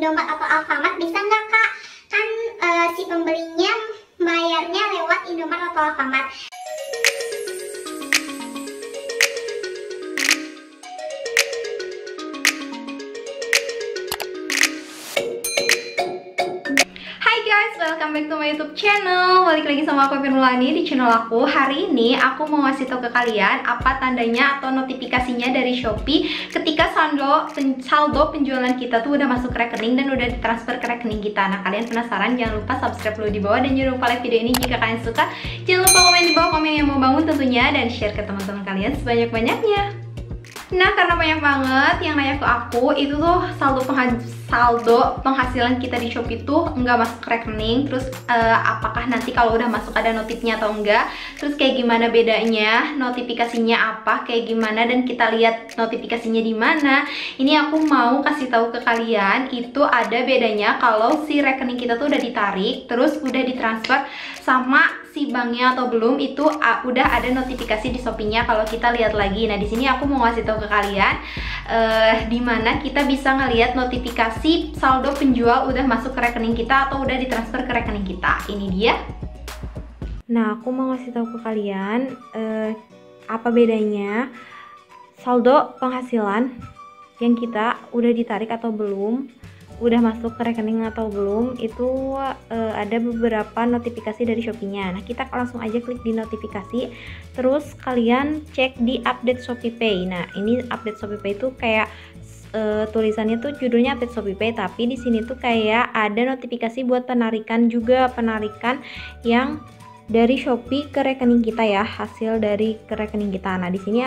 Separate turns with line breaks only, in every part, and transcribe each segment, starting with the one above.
Indomaret atau Alfamart bisa nggak kak? Kan si pembelinya bayarnya lewat Indomaret atau Alfamart.
Welcome back to my YouTube channel. Balik lagi sama aku Firnulani di channel aku. Hari ini aku mau ngasih tahu ke kalian apa tandanya atau notifikasinya dari Shopee ketika saldo penjualan kita tuh udah masuk ke rekening dan udah ditransfer ke rekening kita. Nah, kalian penasaran? Jangan lupa subscribe dulu di bawah dan jangan lupa like video ini jika kalian suka. Jangan lupa komen di bawah, komen yang mau bangun tentunya, dan share ke teman-teman kalian sebanyak-banyaknya. Nah, karena banyak banget yang nanya ke aku, itu tuh saldo penghasilan kita di Shopee tuh nggak masuk ke rekening. Terus apakah nanti kalau udah masuk ada notifnya atau enggak? Terus kayak gimana bedanya? Notifikasinya apa? Kayak gimana? Dan kita lihat notifikasinya di mana? Ini aku mau kasih tahu ke kalian, itu ada bedanya kalau si rekening kita tuh udah ditarik, terus udah ditransfer sama si banknya atau belum, itu udah ada notifikasi di Shopee-nya kalau kita lihat lagi. Nah, di sini aku mau ngasih tahu ke kalian dimana kita bisa ngelihat notifikasi saldo penjual udah masuk ke rekening kita atau udah ditransfer ke rekening kita. Ini dia. Nah, aku mau ngasih tahu ke kalian apa bedanya saldo penghasilan yang kita udah ditarik atau belum, udah masuk ke rekening atau belum, itu ada beberapa notifikasi dari Shopee-nya. Nah, kita langsung aja klik di notifikasi, terus kalian cek di update Shopee Pay. Nah, ini update Shopee Pay itu kayak tulisannya tuh judulnya update Shopee Pay, tapi di sini tuh kayak ada notifikasi buat penarikan juga, penarikan yang dari Shopee ke rekening kita ya, hasil dari ke rekening kita. Nah, di sini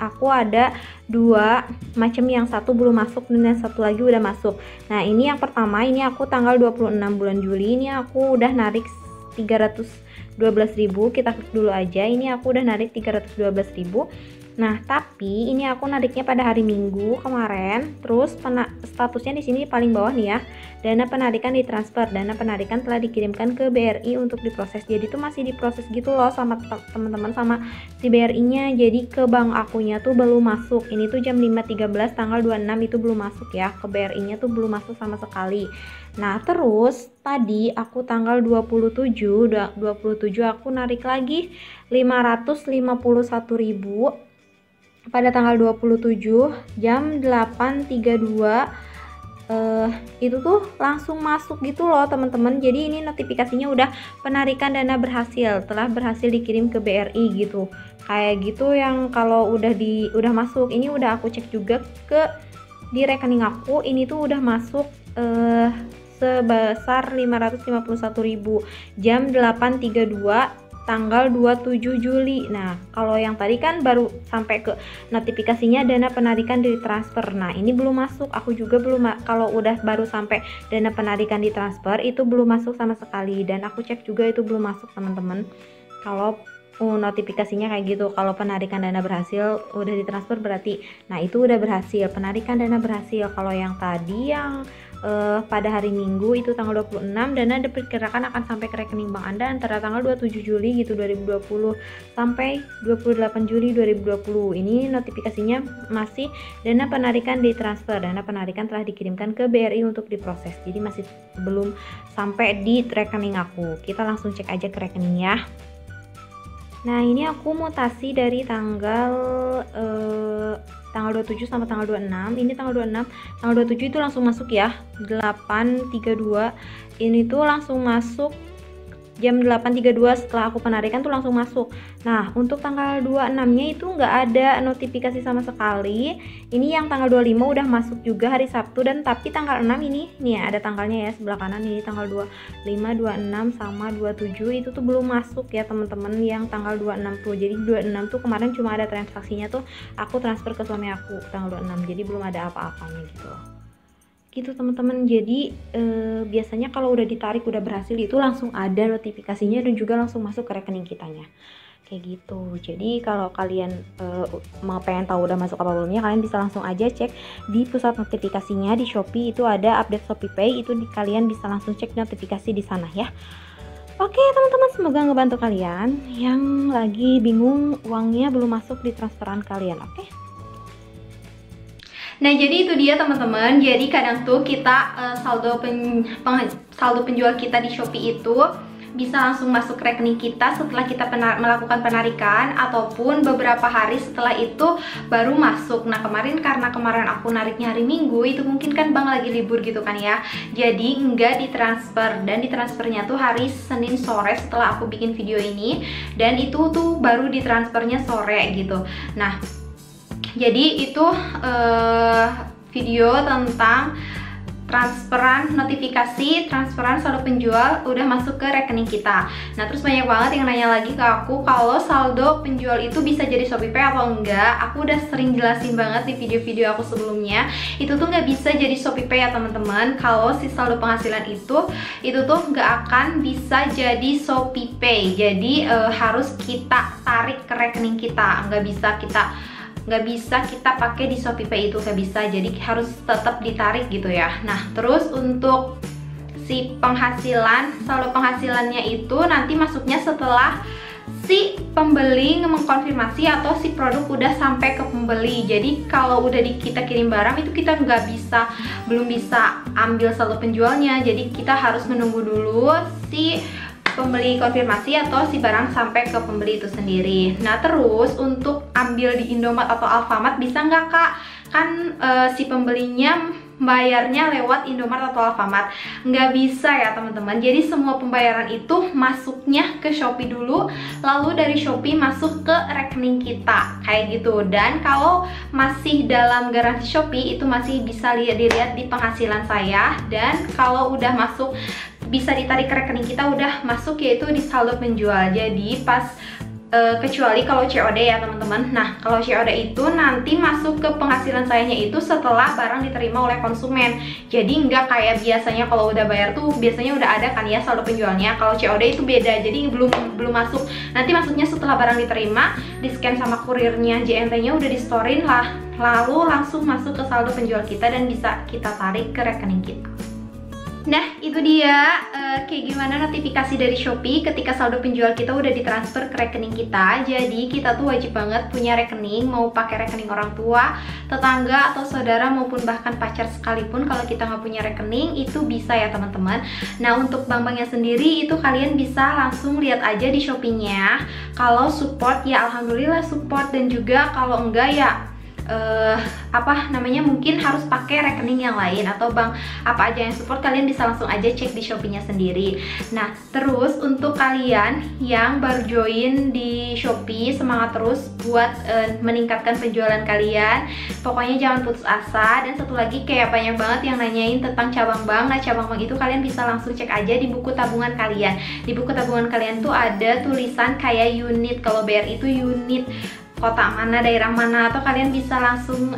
aku ada dua macam, yang satu belum masuk dan yang satu lagi udah masuk. Nah, ini yang pertama, ini aku tanggal 26 bulan Juli, ini aku udah narik 312.000. Kita klik dulu aja, ini aku udah narik 312.000. Nah, tapi ini aku nariknya pada hari Minggu kemarin. Terus statusnya di sini paling bawah nih ya. Dana penarikan ditransfer, dana penarikan telah dikirimkan ke BRI untuk diproses. Jadi itu masih diproses gitu loh sama teman-teman, sama si BRI-nya. Jadi ke bank akunya tuh belum masuk. Ini tuh jam 5.13 tanggal 26 itu belum masuk ya. Ke BRI-nya tuh belum masuk sama sekali. Nah, terus tadi aku tanggal 27 aku narik lagi 551.000 pada tanggal 27 jam 8.32. Itu tuh langsung masuk gitu loh teman-teman. Jadi ini notifikasinya udah penarikan dana telah berhasil dikirim ke BRI gitu. Kayak gitu yang kalau udah masuk. Ini udah aku cek juga di rekening aku, ini tuh udah masuk sebesar 551.000 jam 8.32 tanggal 27 Juli. Nah, kalau yang tadi kan baru sampai ke notifikasinya dana penarikan ditransfer. Nah, ini belum masuk. Aku juga belum, kalau udah baru sampai dana penarikan ditransfer itu belum masuk sama sekali. Dan aku cek juga itu belum masuk teman-teman. Kalau notifikasinya kayak gitu, kalau penarikan dana berhasil udah ditransfer berarti, nah itu udah berhasil, penarikan dana berhasil. Kalau yang tadi yang pada hari Minggu itu tanggal 26, dana diperkirakan akan sampai ke rekening bank Anda antara tanggal 27 Juli gitu 2020 sampai 28 Juli 2020. Ini notifikasinya masih dana penarikan ditransfer, dana penarikan telah dikirimkan ke BRI untuk diproses. Jadi masih belum sampai di rekening aku. Kita langsung cek aja ke rekening ya. Nah, ini aku mutasi dari tanggal 27 sama tanggal 26. Ini tanggal 26, tanggal 27 itu langsung masuk ya, 8.32. Ini tuh langsung masuk jam 8.32 setelah aku penarikan tuh langsung masuk. Nah, untuk tanggal 26-nya itu nggak ada notifikasi sama sekali. Ini yang tanggal 25 udah masuk juga hari Sabtu, dan tapi tanggal 6 ini nih ya, ada tanggalnya ya sebelah kanan, ini tanggal 25, 26 sama 27 itu tuh belum masuk ya teman-teman, yang tanggal 26 tuh. Jadi 26 tuh kemarin cuma ada transaksinya tuh aku transfer ke suami aku tanggal 26. Jadi belum ada apa-apanya gitu teman-teman. Jadi biasanya kalau udah ditarik, udah berhasil, itu langsung ada notifikasinya dan juga langsung masuk ke rekening kitanya kayak gitu. Jadi kalau kalian mau pengen tahu udah masuk apa belumnya, kalian bisa langsung aja cek di pusat notifikasinya di Shopee, itu ada update Shopee Pay, itu kalian bisa langsung cek notifikasi di sana ya. Oke teman-teman, semoga ngebantu kalian yang lagi bingung uangnya belum masuk di transferan kalian. Oke. Nah, jadi itu dia teman-teman. Jadi kadang tuh kita saldo penjual kita di Shopee itu bisa langsung masuk ke rekening kita setelah kita melakukan penarikan, ataupun beberapa hari setelah itu baru masuk. Nah, karena kemarin aku nariknya hari Minggu, itu mungkin kan Bang lagi libur gitu kan ya, jadi nggak ditransfer, dan ditransfernya tuh hari Senin sore setelah aku bikin video ini, dan itu tuh baru ditransfernya sore gitu. Nah, jadi itu video tentang transferan saldo penjual udah masuk ke rekening kita. Nah, terus banyak banget yang nanya lagi ke aku kalau saldo penjual itu bisa jadi ShopeePay atau enggak. Aku udah sering jelasin banget di video-video aku sebelumnya, itu tuh nggak bisa jadi ShopeePay ya teman-teman. Kalau si saldo penghasilan itu tuh nggak akan bisa jadi ShopeePay. Jadi harus kita tarik ke rekening kita, nggak bisa kita pakai di ShopeePay, itu nggak bisa, jadi harus tetap ditarik gitu ya. Nah, terus untuk si saldo penghasilannya itu nanti masuknya setelah si pembeli mengkonfirmasi atau si produk udah sampai ke pembeli. Jadi kalau udah kita kirim barang itu kita belum bisa ambil saldo penjualnya, jadi kita harus menunggu dulu si pembeli konfirmasi atau si barang sampai ke pembeli itu sendiri. Nah, terus untuk ambil di Indomaret atau Alfamart bisa nggak Kak? Kan si pembelinya bayarnya lewat Indomaret atau Alfamart. Nggak bisa ya teman-teman. Jadi semua pembayaran itu masuknya ke Shopee dulu, lalu dari Shopee masuk ke rekening kita kayak gitu. Dan kalau masih dalam garansi Shopee itu masih bisa dilihat di penghasilan saya, dan kalau udah masuk bisa ditarik ke rekening kita udah masuk yaitu di saldo penjual. Jadi pas kecuali kalau COD ya teman-teman. Nah, kalau COD itu nanti masuk ke penghasilan sayanya itu setelah barang diterima oleh konsumen. Jadi nggak kayak biasanya kalau udah bayar tuh biasanya udah ada kan ya saldo penjualnya. Kalau COD itu beda, jadi belum masuk. Nanti masuknya setelah barang diterima, di scan sama kurirnya, JNT-nya udah di storein lah, lalu langsung masuk ke saldo penjual kita dan bisa kita tarik ke rekening kita. Nah, itu dia kayak gimana notifikasi dari Shopee ketika saldo penjual kita udah ditransfer ke rekening kita. Jadi kita tuh wajib banget punya rekening, mau pakai rekening orang tua, tetangga, atau saudara, maupun bahkan pacar sekalipun. Kalau kita nggak punya rekening itu bisa ya teman-teman. Nah, untuk bank-banknya sendiri itu kalian bisa langsung lihat aja di Shopee-nya. Kalau support ya alhamdulillah support, dan juga kalau enggak ya mungkin harus pakai rekening yang lain, atau bank apa aja yang support, kalian bisa langsung aja cek di Shopee-nya sendiri. Nah, terus untuk kalian yang baru join di Shopee, semangat terus buat meningkatkan penjualan kalian. Pokoknya jangan putus asa. Dan satu lagi, kayak banyak banget yang nanyain tentang cabang bank. Nah, cabang bank itu kalian bisa langsung cek aja di buku tabungan kalian. Di buku tabungan kalian tuh ada tulisan kayak unit, kalau BRI itu unit kota mana, daerah mana, atau kalian bisa langsung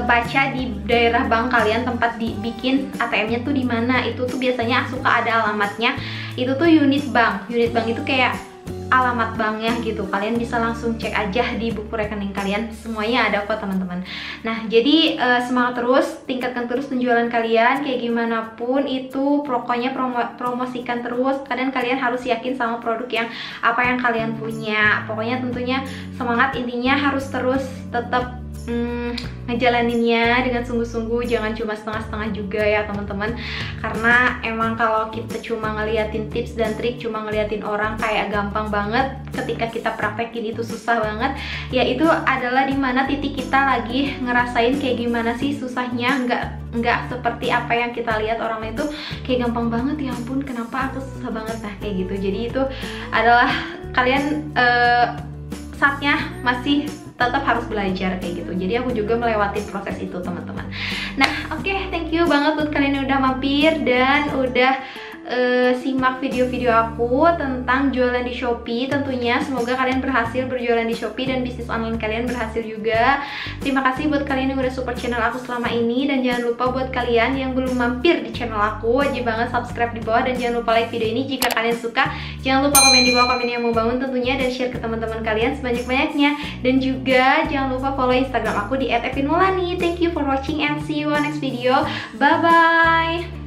baca di daerah bank kalian tempat dibikin ATM-nya tuh di mana. Itu tuh biasanya suka ada alamatnya. Itu tuh unit bank. Unit bank itu kayak alamat banknya gitu. Kalian bisa langsung cek aja di buku rekening kalian, semuanya ada kok teman-teman. Nah, jadi semangat terus, tingkatkan terus penjualan kalian kayak gimana pun itu, pokoknya promosikan terus. Kalian harus yakin sama produk apa yang kalian punya. Pokoknya tentunya semangat, intinya harus terus tetap ngejalaninnya dengan sungguh-sungguh, jangan cuma setengah-setengah juga ya teman-teman. Karena emang kalau kita cuma ngeliatin tips dan trik, cuma ngeliatin orang kayak gampang banget, ketika kita praktekin itu susah banget. Ya itu adalah dimana titik kita lagi ngerasain kayak gimana sih susahnya, nggak seperti apa yang kita lihat orang lain tuh kayak gampang banget, ya ampun kenapa aku susah banget. Nah kayak gitu. Jadi itu adalah kalian saatnya masih tetap harus belajar kayak gitu. Jadi aku juga melewati proses itu teman-teman. Nah oke, thank you banget buat kalian yang udah mampir dan udah simak video-video aku tentang jualan di Shopee. Tentunya semoga kalian berhasil berjualan di Shopee dan bisnis online kalian berhasil juga. Terima kasih buat kalian yang udah support channel aku selama ini, dan jangan lupa buat kalian yang belum mampir di channel aku, wajib banget subscribe di bawah, dan jangan lupa like video ini jika kalian suka. Jangan lupa komen di bawah, komen yang mau bangun tentunya, dan share ke teman-teman kalian sebanyak-banyaknya. Dan juga jangan lupa follow Instagram aku di @evinmulani. Thank you for watching and see you on next video. Bye bye.